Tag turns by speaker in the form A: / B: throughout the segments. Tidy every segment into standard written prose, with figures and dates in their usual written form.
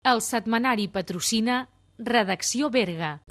A: El setmanari patrocina Redacció Berga.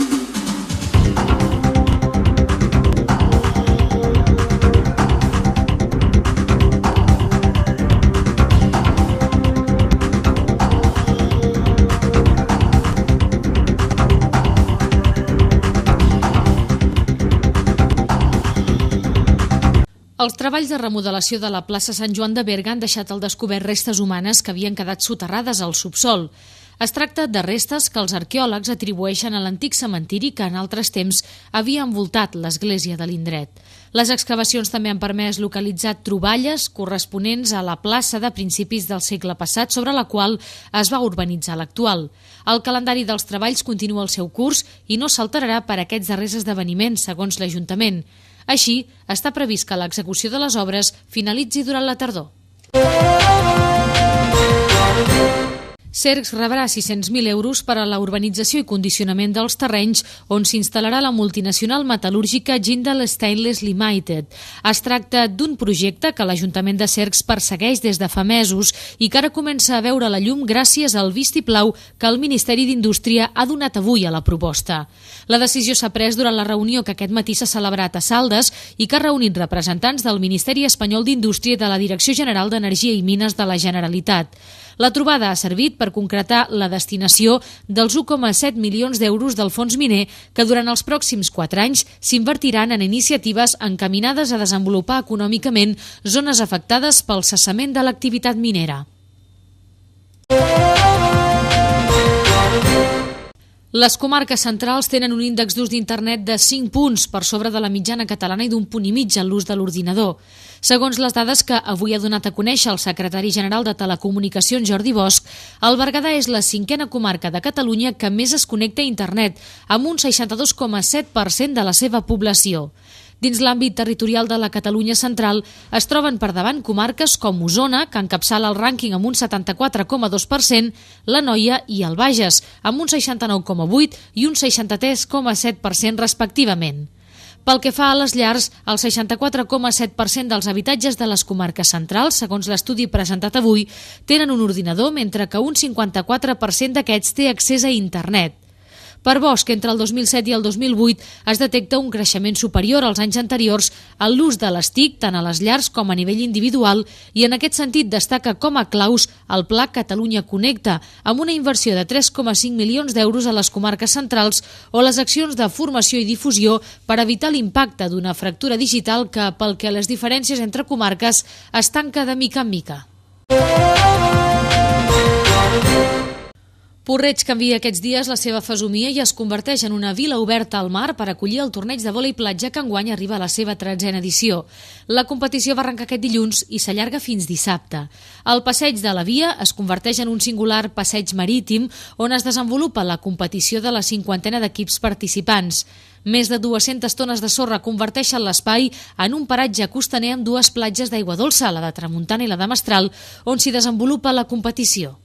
A: Els treballs de remodelació de la plaça Sant Joan de Berga han deixat al descobert restes humanes que havien quedat soterrades al subsol. Es tracta de restes que els arqueòlegs atribueixen a l'antic cementiri que en altres temps havia envoltat l'església de l'indret. Les excavacions també han permès localitzar troballes corresponents a la plaça de principis del segle passat sobre la qual es va urbanitzar l'actual. El calendari dels treballs continua el seu curs i no s'alterarà per aquests darrers esdeveniments, segons l'Ajuntament. Així, està previst que l'execució de les obres finalitzi durant la tardor. Cercs rebrà 600.000 euros per a la urbanització i condicionament dels terrenys on s'instal·larà la multinacional metal·lúrgica Jindal Stainless Limited. Es tracta d'un projecte que l'Ajuntament de Cercs persegueix des de fa mesos i que ara comença a veure la llum gràcies al vistiplau que el Ministeri d'Indústria ha donat avui a la proposta. La decisió s'ha pres durant la reunió que aquest matí s'ha celebrat a Saldes i que ha reunit representants del Ministeri Espanyol d'Indústria i de la Direcció General d'Energia i Mines de la Generalitat. La trobada ha servit per concretar la destinació dels 1,7 milions d'euros del fons miner que durant els pròxims 4 anys s'invertiran en iniciatives encaminades a desenvolupar econòmicament zones afectades pel cessament de l'activitat minera. Les comarques centrals tenen un índex d'ús d'internet de 5 punts per sobre de la mitjana catalana i d'1,5 punts en l'ús de l'ordinador. Segons les dades que avui ha donat a conèixer el secretari general de Telecomunicacions, Jordi Bosch, el Berguedà és la 5a comarca de Catalunya que més es connecta a internet, amb un 62,7% de la seva població. Dins l'àmbit territorial de la Catalunya central es troben per davant comarques com Osona, que encapçala el rànquing amb un 74,2%, l'Anoia i el Bages, amb un 69,8% i un 63,7% respectivament. Pel que fa a les llars, el 64,7% dels habitatges de les comarques centrals, segons l'estudi presentat avui, tenen un ordinador, mentre que un 54% d'aquests té accés a internet. Per Bosch, entre el 2007 i el 2008 es detecta un creixement superior als anys anteriors en l'ús de les TIC tant a les llars com a nivell individual i en aquest sentit destaca com a claus el Pla Catalunya Connecta, amb una inversió de 3,5 milions d'euros a les comarques centrals o les accions de formació i difusió per evitar l'impacte d'una fractura digital que, pel que a les diferències entre comarques, es tanca de mica en mica. Porreig canvia aquests dies la seva fesomia i es converteix en una vila oberta al mar per acollir el torneig de vòlei platja que enguany arriba a la seva 13a edició. La competició va arrencar aquest dilluns i s'allarga fins dissabte. El passeig de la Via es converteix en un singular passeig marítim on es desenvolupa la competició de la 50a d'equips participants. Més de 200 tones de sorra converteixen l'espai en un paratge costaner amb 2 platges d'aigua dolça, la de Tramuntana i la de Mestral, on s'hi desenvolupa la competició.